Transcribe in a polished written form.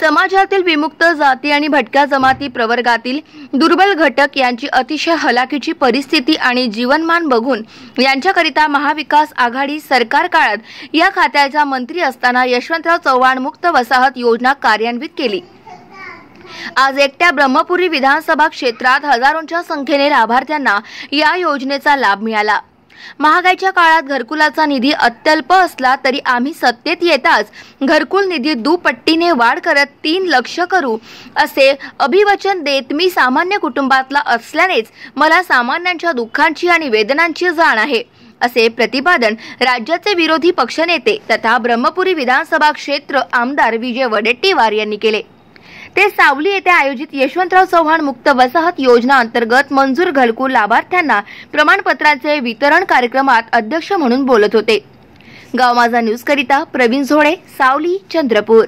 समाजातील विमुक्त जाती आणि भटक्या जमाती प्रवर्गातील दुर्बल घटक यांची अतिशय हलाखीची परिस्थिती आणि जीवनमान बघून यांच्याकरिता महाविकास आघाडी सरकार काळात या खात्याचा मंत्री असताना यशवंतराव चव्हाण मुक्त वसाहत योजना कार्यान्वित केली। आज एकट्या ब्रह्मपुरी विधानसभा क्षेत्रात हजारोंच्या संख्येने लाभार्थ्यांना या योजनेचा लाभ मिळाला। महागाईच्या काळात घरकुलाचा निधी अत्यल्प असला तरी आम्ही सत्तेत येताच घरकुल निधी दुपट्टीने वाढ करत 3 लाख करू असे अभिवचन देत मी सामान्य कुटुंबातला असल्यानेच मला सामान्यांच्या दुःखांची आणि वेदनांची जाण आहे असे प्रतिपादन राज्याचे विरोधी पक्षनेते तथा ब्रह्मपुरी विधानसभा क्षेत्र आमदार विजय वडेट्टीवार यांनी केले। ते सावली येथे आयोजित यशवंतराव चव्हाण मुक्त वसाहत योजना अंतर्गत मंजूर घरकुल लाभार्थ्यांना प्रमाणपत्राचे वितरण कार्यक्रमात अध्यक्ष म्हणून बोलत होते। गाव माझा न्यूज करिता प्रवीण झोडे, सावली, चंद्रपूर।